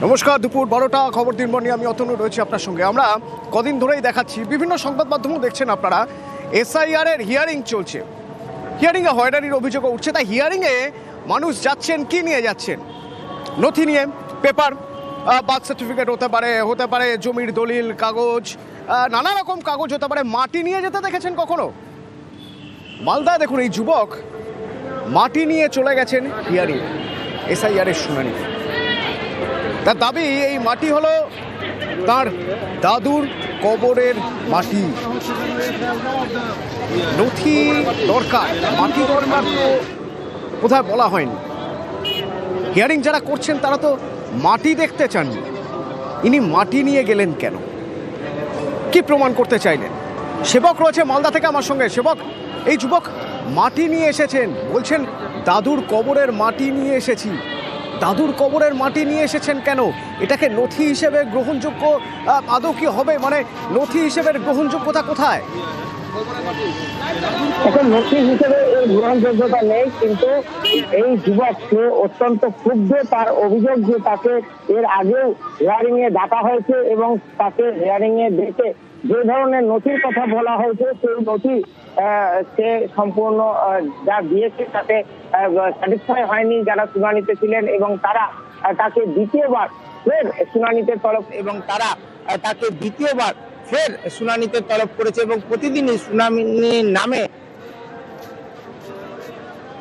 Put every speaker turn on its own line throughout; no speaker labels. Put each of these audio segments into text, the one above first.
নমস্কার, দুপুর 12টা খবর দিনভর নিয়ে আমি অতনু রয়েছি আপনার সঙ্গে। আমরা কদিন ধরেই দেখাচ্ছি, বিভিন্ন সংবাদ মাধ্যমেও দেখছেন আপনারা, এসআইআর এর হিয়ারিং চলছে। হিয়ারিংয়ে হয়রানির অভিযোগও উঠছে। তাই হিয়ারিংয়ে মানুষ যাচ্ছেন কি নিয়ে যাচ্ছেন? নথি নিয়ে, পেপার, বার্থ সার্টিফিকেট হতে পারে জমির দলিল কাগজ, নানা রকম কাগজ হতে পারে। মাটি নিয়ে যেতে দেখেছেন কখনো? মালদায় দেখুন, এই যুবক মাটি নিয়ে চলে গেছেন হিয়ারিং, এসআইআর এর শুনানি। তার দাবি, এই মাটি হলো তার দাদুর কবরের মাটি। নথি দরকার, মাটি দরকার তো কোথায় বলা হয়নি। হিয়ারিং যারা করছেন তারা তো মাটি দেখতে চাননি। ইনি মাটি নিয়ে গেলেন কেন? কি প্রমাণ করতে চাইলেন? সেবক রয়েছে মালদা থেকে আমার সঙ্গে। সেবক, এই যুবক মাটি নিয়ে এসেছেন, বলছেন দাদুর কবরের মাটি নিয়ে এসেছি। দাদুর কবরের মাটি নিয়ে এসেছেন কেন? এটাকে নথি হিসেবে গ্রহণযোগ্য আদৌ কি হবে? মানে নথি হিসেবে গ্রহণযোগ্যতা কোথায়?
এখন নথি হিসেবে এর গ্রহণযোগ্যতা নেই, কিন্তু এই যুবক সে অত্যন্ত ক্ষুব্ধ। তার অভিযোগ যে তাকে এর আগেও হিয়ারিং এ ডাকা হয়েছে এবং তাকে হিয়ারিং এ ডেকে যে ধরনের নথির কথা বলা হয়েছে সেই নথি সে সম্পূর্ণ যা দিয়েছে তাতে স্যাটিসফাই হয়নি যারা শুনানিতে ছিলেন, এবং তারা তাকে দ্বিতীয়বার ফের শুনানিতে তলব করেছে এবং প্রতিদিনই শুনানির নামে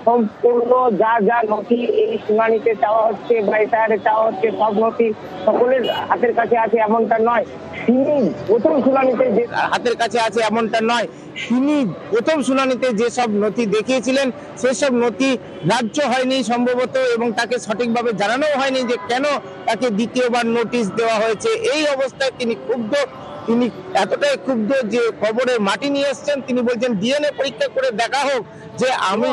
সম্পূর্ণ যা যা নথি এই শুনানিতে চাওয়া হচ্ছে বা এসআইআরে চাওয়া হচ্ছে সব নথি সকলের হাতের কাছে আছে এমনটা নয়। তিনি প্রথম শুনানিতে যে হাতের কাছে আছে এমনটা নয়, তিনি প্রথম শুনানিতে যেসব নথি দেখিয়েছিলেন সেসব নথি গ্রাহ্য হয়নি সম্ভবত, এবং তাকে সঠিকভাবে জানানো হয়নি যে কেন তাকে দ্বিতীয়বার নোটিশ দেওয়া হয়েছে। এই অবস্থায় তিনি ক্ষুব্ধ। তিনি এতটাই ক্ষুব্ধ যে কবরের মাটি নিয়ে এসছেন। তিনি বলছেন ডিএনএ পরীক্ষা করে দেখা হোক যে আমি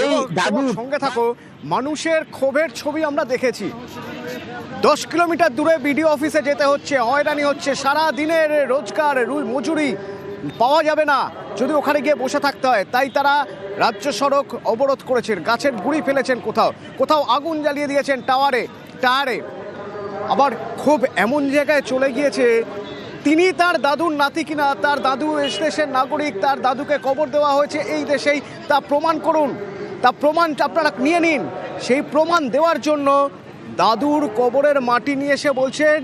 এই দাদুর
সঙ্গে থাকো। মানুষের ক্ষোভের ছবি আমরা দেখেছি। 10 কিলোমিটার দূরে বিডিও অফিসে যেতে হচ্ছে, হয়রানি হচ্ছে, সারা দিনের রোজগার মজুরি পাওয়া যাবে না যদি ওখানে গিয়ে বসে থাকতে হয়। তাই তারা রাজ্য সড়ক অবরোধ করেছেন, গাছের গুঁড়ি ফেলেছেন, কোথাও কোথাও আগুন জ্বালিয়ে দিয়েছেন টায়ারে। আবার খুব এমন জায়গায় চলে গিয়েছে, তিনি তার দাদুর নাতি কিনা, তার দাদু এই দেশের নাগরিক, তার দাদুকে কবর দেওয়া হয়েছে এই দেশেই, তা প্রমাণ করুন। তা প্রমাণটা আপনারা নিয়ে নিন। সেই প্রমাণ দেওয়ার জন্য দাদুর কবরের মাটি নিয়ে এসে বলছেন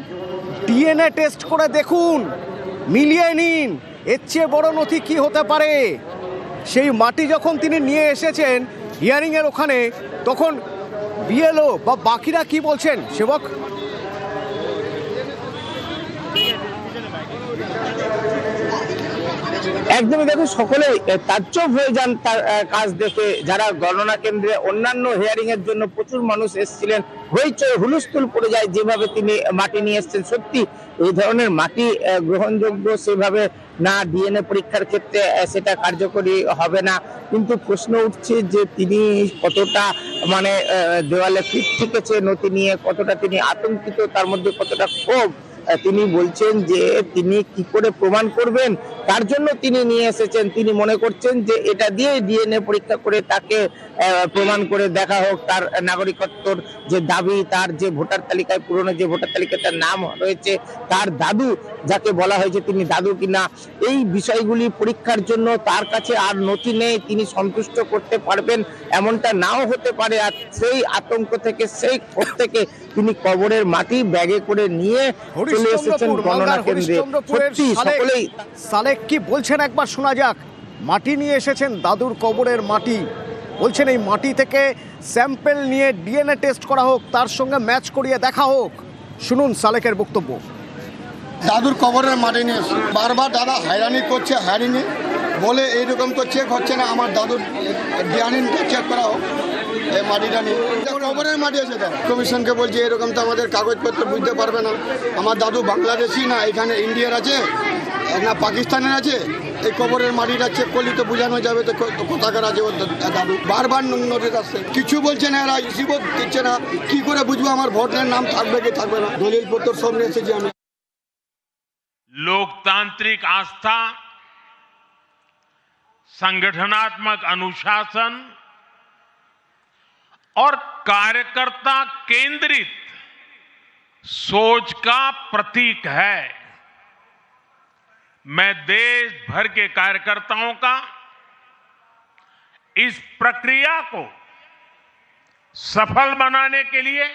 ডিএনএ টেস্ট করে দেখুন, মিলিয়ে নিন, এর চেয়ে বড় নথি কি হতে পারে। সেই মাটি যখন তিনি নিয়ে এসেছেন হিয়ারিংয়ের ওখানে, তখন বিএলও বা বাকিরা কি বলছেন? সেবক,
একদমই দেখুন, সকলেই তাজ্জব হয়ে যান তার কাজ দেখে। যারা গণনা কেন্দ্রে অন্যান্য হিয়ারিং এর জন্য প্রচুর মানুষ এসেছিলেন, হইচই হুলস্থুল পড়ে যায় যেভাবে তিনি মাটি নিয়ে এসেছেন। সত্যি এই ধরনের মাটি গ্রহণযোগ্য সেভাবে না, ডিএনএ পরীক্ষার ক্ষেত্রে সেটা কার্যকরী হবে না। কিন্তু প্রশ্ন উঠছে যে তিনি কতটা মানে দেওয়ালে পিঠ ঠেকেছে নথি নিয়ে, কতটা তিনি আতঙ্কিত, তার মধ্যে কতটা ক্ষোভ। তিনি বলছেন যে তিনি কি করে প্রমাণ করবেন, তার জন্য তিনি নিয়ে এসেছেন। তিনি মনে করছেন যে এটা দিয়ে ডিএনএ পরীক্ষা করে তাকে প্রমাণ করে দেখা হোক তার নাগরিকত্বর যে দাবি, তার যে ভোটার তালিকায়, পুরনো যে ভোটার তালিকায় তার নাম রয়েছে, তার দাদু যাকে বলা হয়েছে তিনি দাদু কিনা, এই বিষয়গুলি পরীক্ষার জন্য তার কাছে আর নথি নেই। তিনি সন্তুষ্ট করতে পারবেন এমনটা নাও হতে পারে। আর সেই আতঙ্ক থেকে, সেই ক্ষোভ থেকে তিনি কবরের মাটি ব্যাগে করে নিয়ে চলে এসেছেন গণনা কেন্দ্রে। সত্যি সকলেই
সালেক কি বলছেন একবার শোনা যাক। মাটি নিয়ে এসেছেন, দাদুর কবরের মাটি। বলছেন এই মাটি থেকে স্যাম্পেল নিয়ে ডিএনএ টেস্ট করা হোক, তার সঙ্গে ম্যাচ করিয়ে দেখা হোক। শুনুন সালেকের বক্তব্য।
দাদুর কবরের মাটি নিয়ে এসে বারবার দাদা হয়রানি করছে, হয়রানি বলে এইরকম তো চেক হচ্ছে না, আমার দাদুর ডিএনএ চেক করা হোক এই মাটিটা নিয়ে। কবরের মাটি আছে, দাদা কমিশনকে বলছে এরকম তো আমাদের কাগজপত্র বুঝতে পারবে না। আমার দাদু বাংলাদেশি না, এখানে ইন্ডিয়ার আছে না পাকিস্তানের আছে। এই কবরের মাটিটা চেক করলে তো বোঝানো যাবে তো কোথাকার আছে ওর দাদু। বারবার নোটিশ আসছে, কিছু বলছে না, এরা রিসিভও দিচ্ছে না। কি করে বুঝবো আমার ভোটের নাম থাকবে কি থাকবে না? দলিলপত্র সব নিয়ে এসেছি আমি।
लोकतांत्रिक आस्था, संगठनात्मक अनुशासन और कार्यकर्ता केंद्रित सोच का प्रतीक है। मैं देश भर के कार्यकर्ताओं का इस प्रक्रिया को सफल बनाने के लिए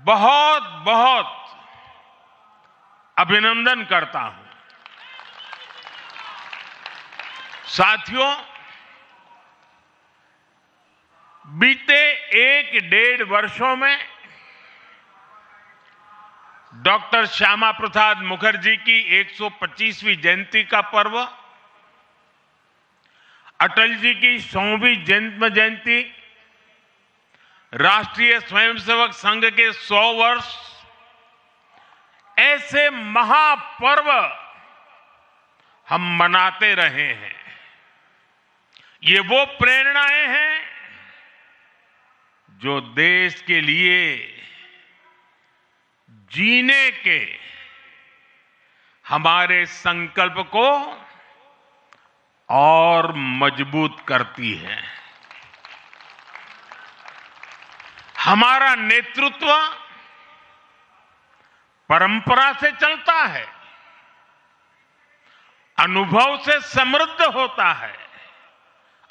बहुत बहुत अभिनंदन करता हूं। साथियों, बीते 1-1.5 वर्षों में डॉक्टर श्यामा प्रसाद मुखर्जी की 125वीं जयंती का पर्व, अटल जी की 100वीं जन्म जयंती, राष्ट्रीय स्वयंसेवक संघ के 100 वर्ष, ऐसे महापर्व हम मनाते रहे हैं। ये वो प्रेरणाएं हैं जो देश के लिए जीने के हमारे संकल्प को और मजबूत करती है। हमारा नेतृत्व परंपरा से चलता है, अनुभव से समृद्ध होता है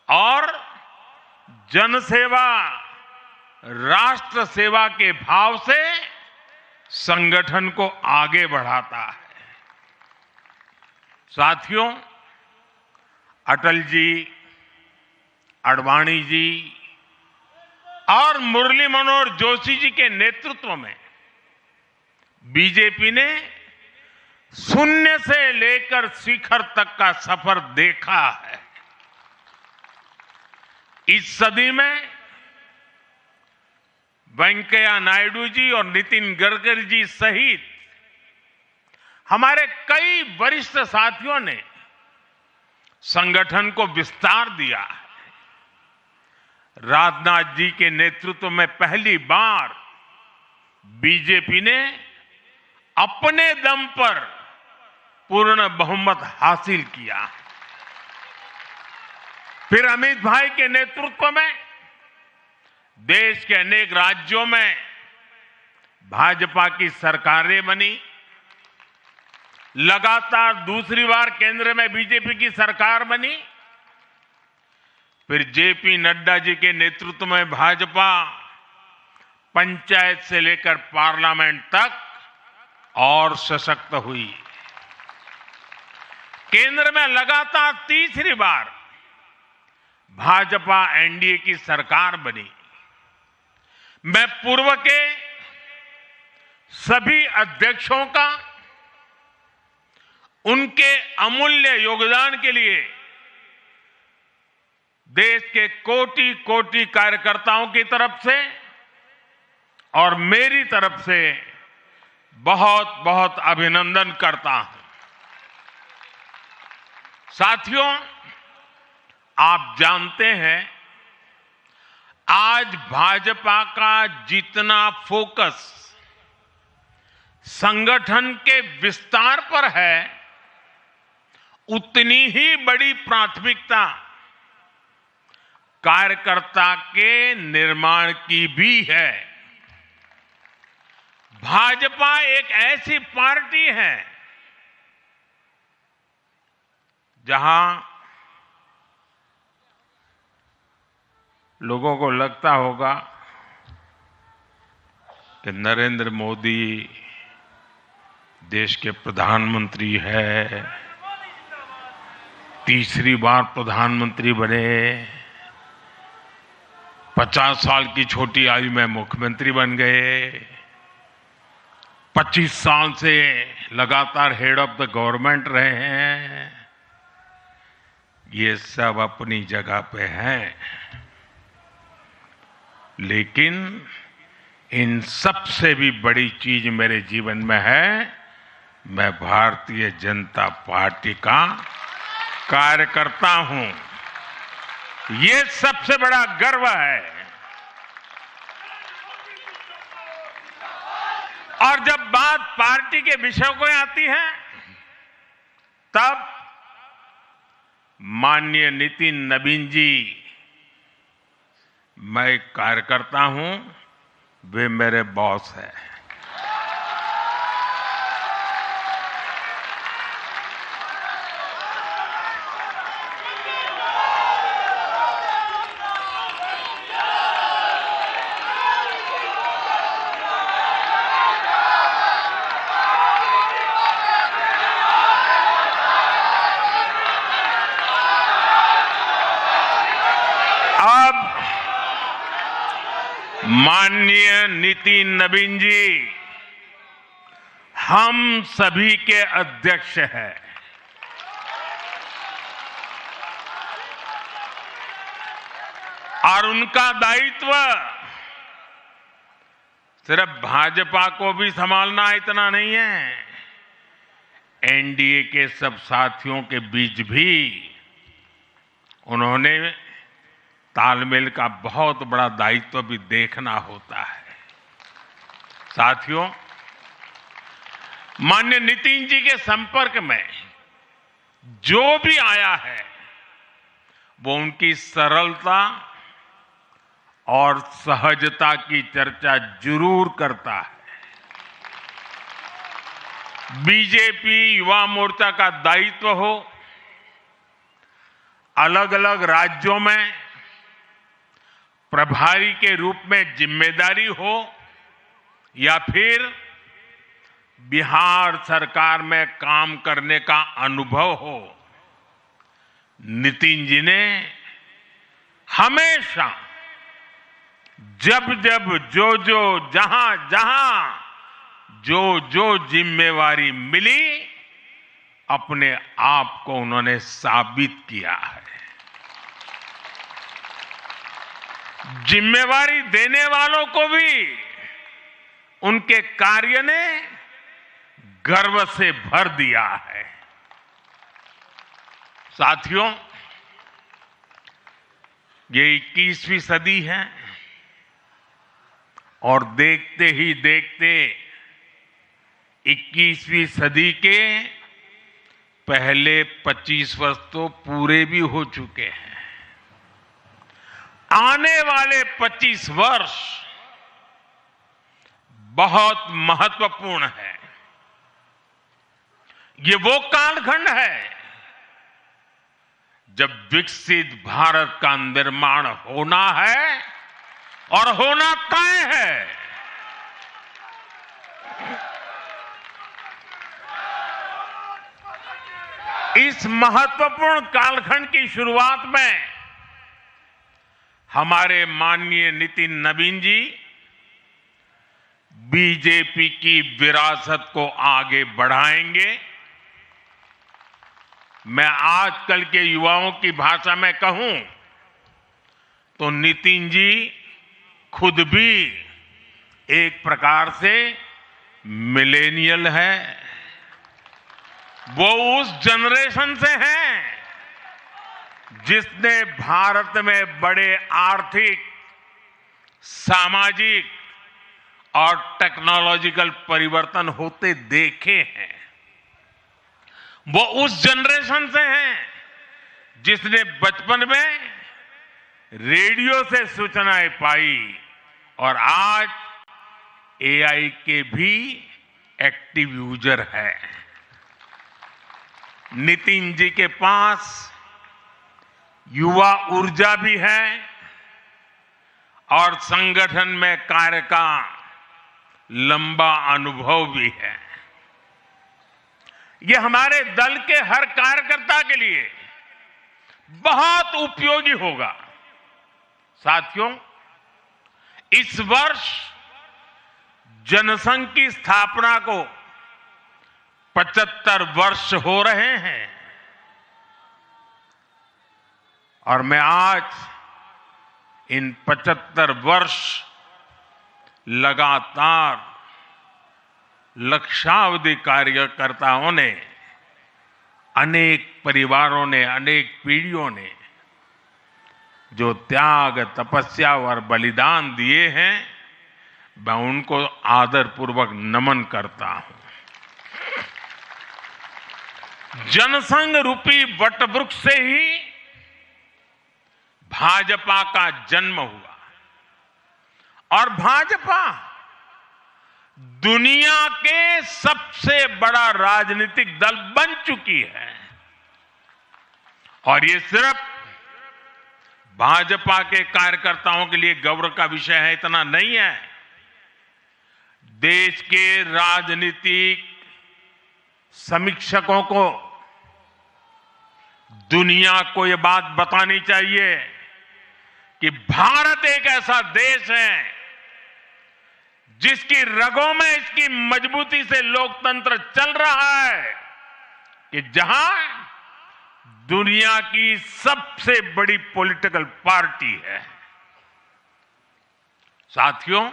और जनसेवा, राष्ट्र सेवा के भाव से संगठन को आगे बढ़ाता है। साथियों, अटल जी, आडवाणी जी और मुरली मनोहर जोशी जी के नेतृत्व में बीजेपी ने शून्य से लेकर शिखर तक का सफर देखा है। इस सदी में वेंकैया नायडू जी और नितिन गडकरी जी सहित हमारे कई वरिष्ठ साथियों ने संगठन को विस्तार दिया है। राजनाथ जी के नेतृत्व में पहली बार बीजेपी ने अपने दम पर पूर्ण बहुमत हासिल किया। फिर अमित भाई के नेतृत्व में देश के अनेक राज्यों में भाजपा की सरकारें बनी। लगातार दूसरी बार केंद्र में बीजेपी की सरकार बनी। फिर जेपी नड्डा जी के नेतृत्व में भाजपा पंचायत से लेकर पार्लियामेंट तक और सशक्त हुई। केंद्र में लगातार तीसरी बार भाजपा एनडीए की सरकार बनी। मैं पूर्व के सभी अध्यक्षों का उनके अमूल्य योगदान के लिए देश के कोटि कोटि कार्यकर्ताओं की तरफ से और मेरी तरफ से बहुत बहुत अभिनंदन करता हूं। साथियों, आप जानते हैं आज भाजपा का जितना फोकस संगठन के विस्तार पर है, उतनी ही बड़ी प्राथमिकता कार्यकर्ता के निर्माण की भी है। भाजपा एक ऐसी पार्टी है जहां लोगों को लगता होगा कि नरेंद्र मोदी देश के प्रधानमंत्री है, तीसरी बार प्रधानमंत्री बने, 50 साल की छोटी आयु में मुख्यमंत्री बन गए, 25 साल से लगातार हेड ऑफ द गवर्नमेंट रहे हैं। ये सब अपनी जगह पे हैं, लेकिन इन सबसे भी बड़ी चीज मेरे जीवन में है, मैं भारतीय जनता पार्टी का कार्यकर्ता हूं। ये सबसे बड़ा गर्व है। और जब बात पार्टी के विषयों को आती है, तब माननीय नितिन नवीन जी मैं एक कार्यकर्ता हूं, वे मेरे बॉस हैं। अब माननीय नितिन नवीन जी हम सभी के अध्यक्ष हैं। और उनका दायित्व सिर्फ भाजपा को भी संभालना इतना नहीं है, एनडीए के सब साथियों के बीच भी उन्होंने तालमेल का बहुत बड़ा दायित्व भी देखना होता है। साथियों, माननीय नितिन जी के संपर्क में जो भी आया है वो उनकी सरलता और सहजता की चर्चा जरूर करता है। बीजेपी युवा मोर्चा का दायित्व हो, अलग अलग राज्यों में प्रभारी के रूप में जिम्मेदारी हो, या फिर बिहार सरकार में काम करने का अनुभव हो, नितिन जी ने हमेशा जब जब जो जहां जो जिम्मेवारी मिली अपने आप को उन्होंने साबित किया है। जिम्मेवारी देने वालों को भी उनके कार्य ने गर्व से भर दिया है। साथियों, ये 21वीं सदी है और देखते ही देखते 21वीं सदी के पहले 25 वर्ष तो पूरे भी हो चुके हैं। आने वाले 25 वर्ष बहुत महत्वपूर्ण है। ये वो कालखंड है जब विकसित भारत का निर्माण होना है और होना तय है। इस महत्वपूर्ण कालखंड की शुरुआत में हमारे माननीय नितिन नवीन जी बीजेपी की विरासत को आगे बढ़ाएंगे। मैं आजकल के युवाओं की भाषा में कहूं तो नितिन जी खुद भी एक प्रकार से मिलेनियल है। वो उस जनरेशन से हैं जिसने भारत में बड़े आर्थिक, सामाजिक और टेक्नोलॉजिकल परिवर्तन होते देखे हैं। वो उस जनरेशन से हैं जिसने बचपन में रेडियो से सूचनाएं पाई और आज एआई के भी एक्टिव यूजर है। नितिन जी के पास युवा ऊर्जा भी है और संगठन में कार्य का लंबा अनुभव भी है। ये हमारे दल के हर कार्यकर्ता के लिए बहुत उपयोगी होगा। साथियों, इस वर्ष जनसंघ की स्थापना को 75 वर्ष हो रहे हैं और मैं आज इन 75 वर्ष लगातार लक्षावधि कार्यकर्ताओं ने, अनेक परिवारों ने, अनेक पीढ़ियों ने जो त्याग, तपस्या और बलिदान दिए हैं, मैं उनको आदरपूर्वक नमन करता हूं। जनसंघ रूपी वटवृक्ष से ही भाजपा का जन्म हुआ। और भाजपा दुनिया के सबसे बड़ा राजनीतिक दल बन चुकी है। और ये सिर्फ भाजपा के कार्यकर्ताओं के लिए गौरव का विषय है, इतना नहीं है। देश के राजनीतिक समीक्षकों को दुनिया को यह बात बतानी चाहिए कि भारत एक ऐसा देश है जिसकी रगों में इसकी मजबूती से लोकतंत्र चल रहा है, कि जहां दुनिया की सबसे बड़ी पॉलिटिकल पार्टी है। साथियों,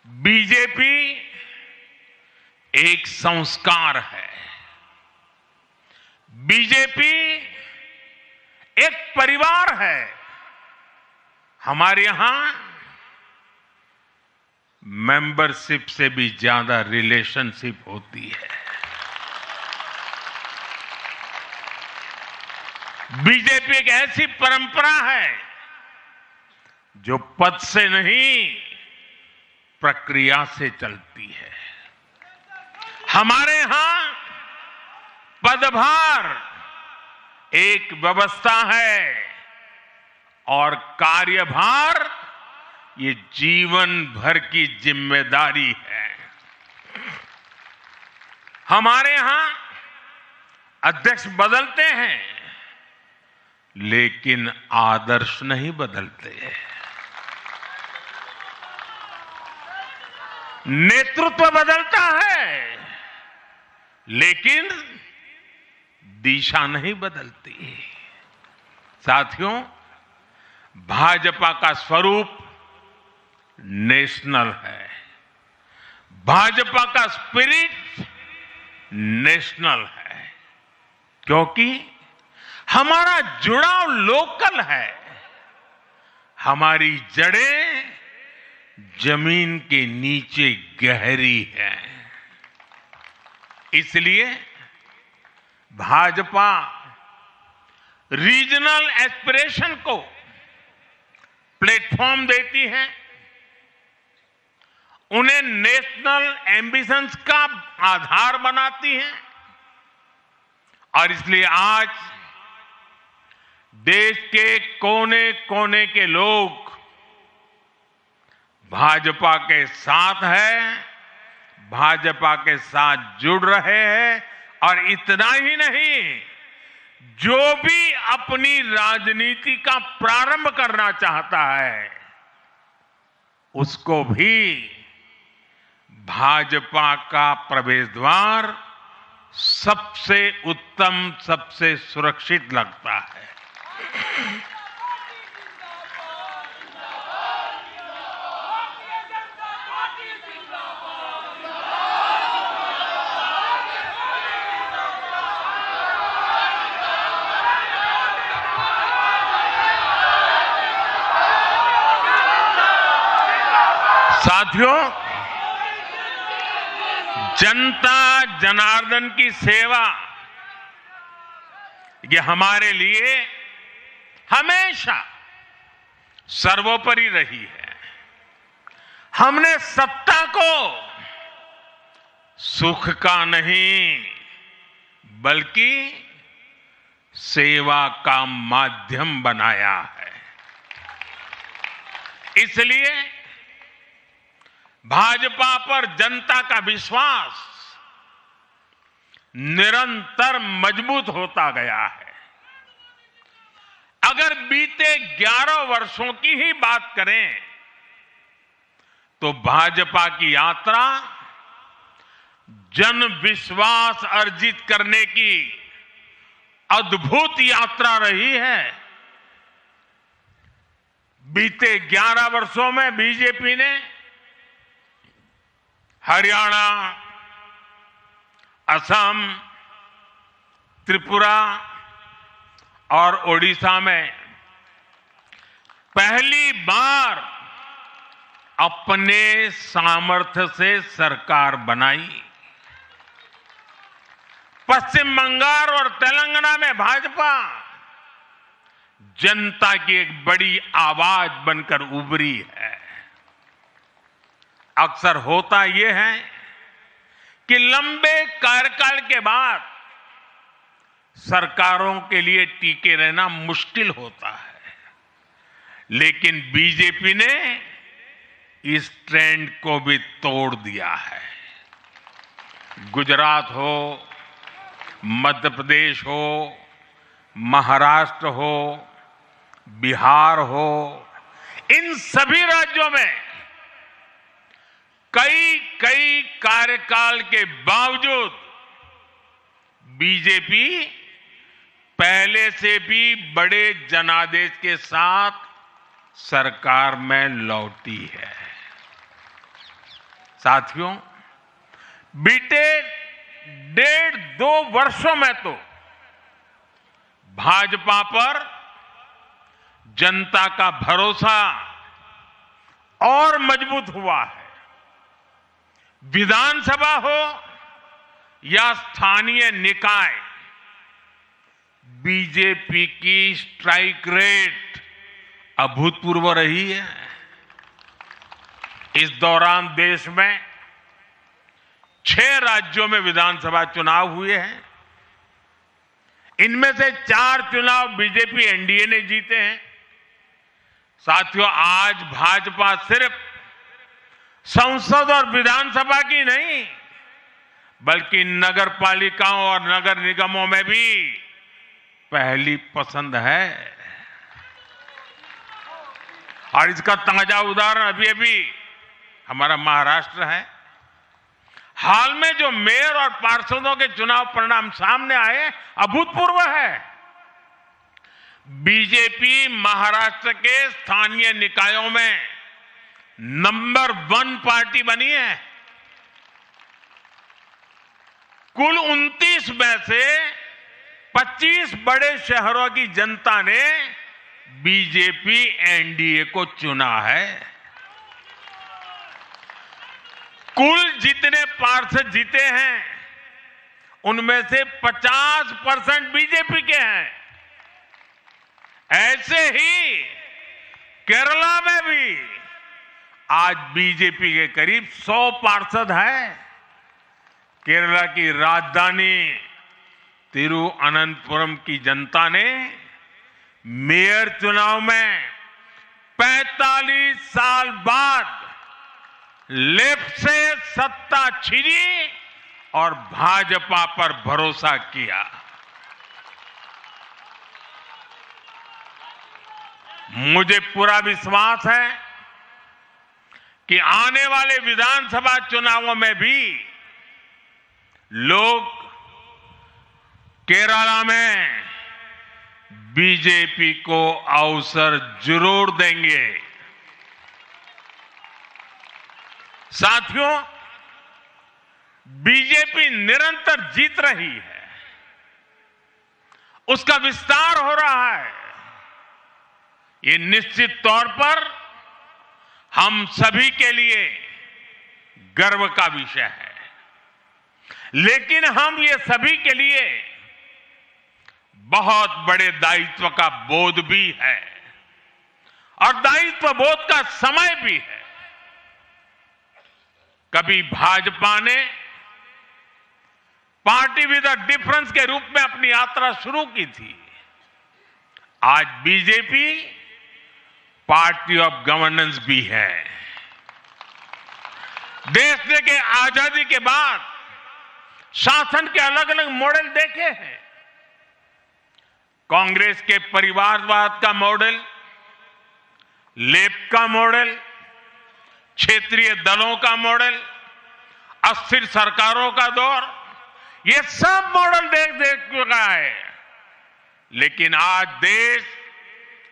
बीजेपी एक संस्कार है। बीजेपी एक परिवार है। हमारे यहां मेंबरशिप से भी ज्यादा रिलेशनशिप होती है। बीजेपी एक ऐसी परंपरा है जो पद से नहीं, प्रक्रिया से चलती है। हमारे यहां पदभार एक व्यवस्था है और कार्यभार ये जीवन भर की जिम्मेदारी है। हमारे यहां अध्यक्ष बदलते हैं, लेकिन आदर्श नहीं बदलते। नेतृत्व बदलता है, लेकिन दिशा नहीं बदलती। साथियों, भाजपा का स्वरूप नेशनल है। भाजपा का स्पिरिट नेशनल है, क्योंकि हमारा जुड़ाव लोकल है। हमारी जड़ें जमीन के नीचे गहरी हैं। इसलिए भाजपा रीजनल एस्पिरेशन को प्लेटफॉर्म देती है, उन्हें नेशनल एम्बिशंस का आधार बनाती है। और इसलिए आज देश के कोने कोने के लोग भाजपा के साथ हैं, भाजपा के साथ जुड़ रहे हैं। और इतना ही नहीं, जो भी अपनी राजनीति का प्रारंभ करना चाहता है, उसको भी भाजपा का प्रवेश द्वार सबसे उत्तम, सबसे सुरक्षित लगता है। साथियों, जनता जनार्दन की सेवा ये हमारे लिए हमेशा सर्वोपरि रही है। हमने सत्ता को सुख का नहीं, बल्कि सेवा का माध्यम बनाया है। इसलिए भाजपा पर जनता का विश्वास निरंतर मजबूत होता गया है। अगर बीते 11 वर्षों की ही बात करें तो भाजपा की यात्रा जन विश्वास अर्जित करने की अद्भुत यात्रा रही है। बीते 11 वर्षों में बीजेपी ने हरियाणा, असम, त्रिपुरा और ओडिशा में पहली बार अपने सामर्थ्य से सरकार बनाई। पश्चिम बंगाल और तेलंगाना में भाजपा जनता की एक बड़ी आवाज बनकर उभरी है। अक्सर होता यह है कि लंबे कार्यकाल के बाद सरकारों के लिए टिके रहना मुश्किल होता है, लेकिन बीजेपी ने इस ट्रेंड को भी तोड़ दिया है। गुजरात हो, मध्य प्रदेश हो, महाराष्ट्र हो, बिहार हो, इन सभी राज्यों में कई कार्यकाल के बावजूद बीजेपी पहले से भी बड़े जनादेश के साथ सरकार में लौटी है। साथियों, बीते 1.5-2 वर्षों में तो भाजपा पर जनता का भरोसा और मजबूत हुआ है। विधानसभा हो या स्थानीय निकाय, बीजेपी की स्ट्राइक रेट अभूतपूर्व रही है। इस दौरान देश में 6 राज्यों में विधानसभा चुनाव हुए हैं। इनमें से 4 चुनाव बीजेपी एनडीए ने जीते हैं। साथियों, आज भाजपा सिर्फ संसद और विधानसभा की नहीं, बल्कि नगर पालिकाओं और नगर निगमों में भी पहली पसंद है। और इसका ताजा उदाहरण अभी हमारा महाराष्ट्र है। हाल में जो मेयर और पार्षदों के चुनाव परिणाम सामने आए, अभूतपूर्व है। बीजेपी महाराष्ट्र के स्थानीय निकायों में नंबर 1 पार्टी बनी है। कुल 29 में से 25 बड़े शहरों की जनता ने बीजेपी एनडीए को चुना है। कुल जितने पार्षद जीते हैं, उनमें से 50% बीजेपी के हैं। ऐसे ही केरला में भी आज बीजेपी के करीब 100 पार्षद हैं। केरला की राजधानी तिरुअनंतपुरम की जनता ने मेयर चुनाव में 45 साल बाद लेफ्ट से सत्ता छीनी और भाजपा पर भरोसा किया। मुझे पूरा विश्वास है कि आने वाले विधानसभा चुनावों में भी लोग केरला में बीजेपी को अवसर जरूर देंगे। साथियों, बीजेपी निरंतर जीत रही है, उसका विस्तार हो रहा है। ये निश्चित तौर पर हम सभी के लिए गर्व का विषय है, लेकिन हम ये सभी के लिए बहुत बड़े दायित्व का बोध भी है और दायित्व बोध का समय भी है। कभी भाजपा ने पार्टी विद अ डिफरेंस के रूप में अपनी यात्रा शुरू की थी। आज बीजेपी पार्टी ऑफ गवर्नेंस भी है। देश ने के आजादी के बाद शासन के अलग अलग मॉडल देखे हैं। कांग्रेस के परिवारवाद का मॉडल, लेफ्ट का मॉडल, क्षेत्रीय दलों का मॉडल, अस्थिर सरकारों का दौर, ये सब मॉडल देख चुका है। लेकिन आज देश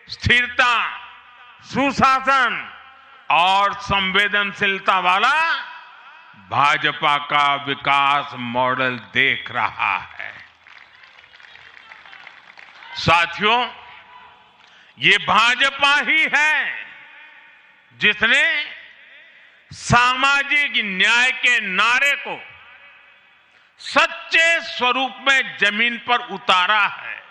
स्थिरता, सुशासन और संवेदनशीलता वाला भाजपा का विकास मॉडल देख रहा है। साथियों, ये भाजपा ही है जिसने सामाजिक न्याय के नारे को सच्चे स्वरूप में जमीन पर उतारा है।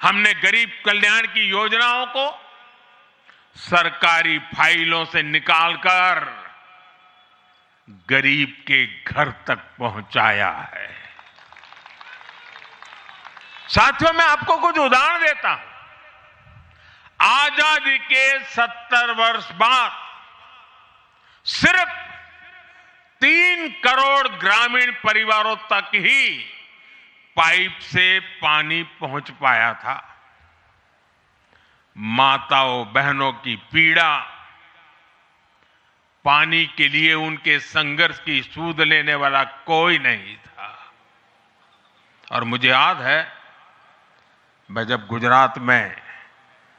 हमने गरीब कल्याण की योजनाओं को सरकारी फाइलों से निकालकर गरीब के घर तक पहुंचाया है। साथियों, मैं आपको कुछ उदाहरण देता हूं। आजादी के 70 वर्ष बाद सिर्फ 3 करोड़ ग्रामीण परिवारों तक ही पाइप से पानी पहुंच पाया था। माताओं बहनों की पीड़ा, पानी के लिए उनके संघर्ष की सूध लेने वाला कोई नहीं था। और मुझे याद है, मैं जब गुजरात में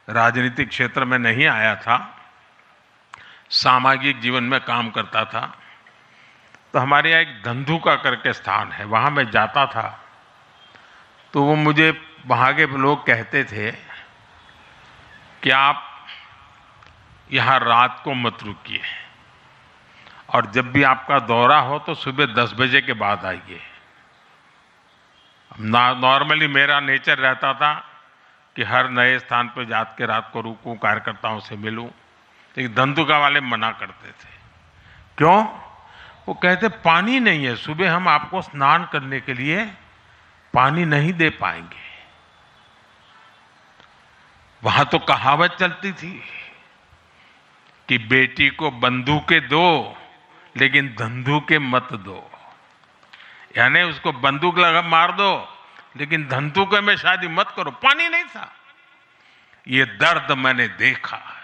राजनीतिक क्षेत्र में नहीं आया था, सामाजिक जीवन में काम करता था, तो हमारे यहाँ एक धंधुका करके स्थान है, वहाँ मैं जाता था तो वो मुझे वहाँ के लोग कहते थे कि आप यहाँ रात को मत रुकिए और जब भी आपका दौरा हो तो सुबह 10 बजे के बाद आइए। नॉर्मली मेरा नेचर रहता था कि हर नए स्थान पर जात के रात को रुकूं, कार्यकर्ताओं से मिलूं, लेकिन धंधुका वाले मना करते थे। क्यों? वो कहते पानी नहीं है, सुबह हम आपको स्नान करने के लिए पानी नहीं दे पाएंगे। वहां तो कहावत चलती थी कि बेटी को बंदूकें दो लेकिन धंधुके मत दो, यानी उसको बंदूक लगा मार दो लेकिन धंधुके में शादी मत करो। पानी नहीं था। ये दर्द मैंने देखा है।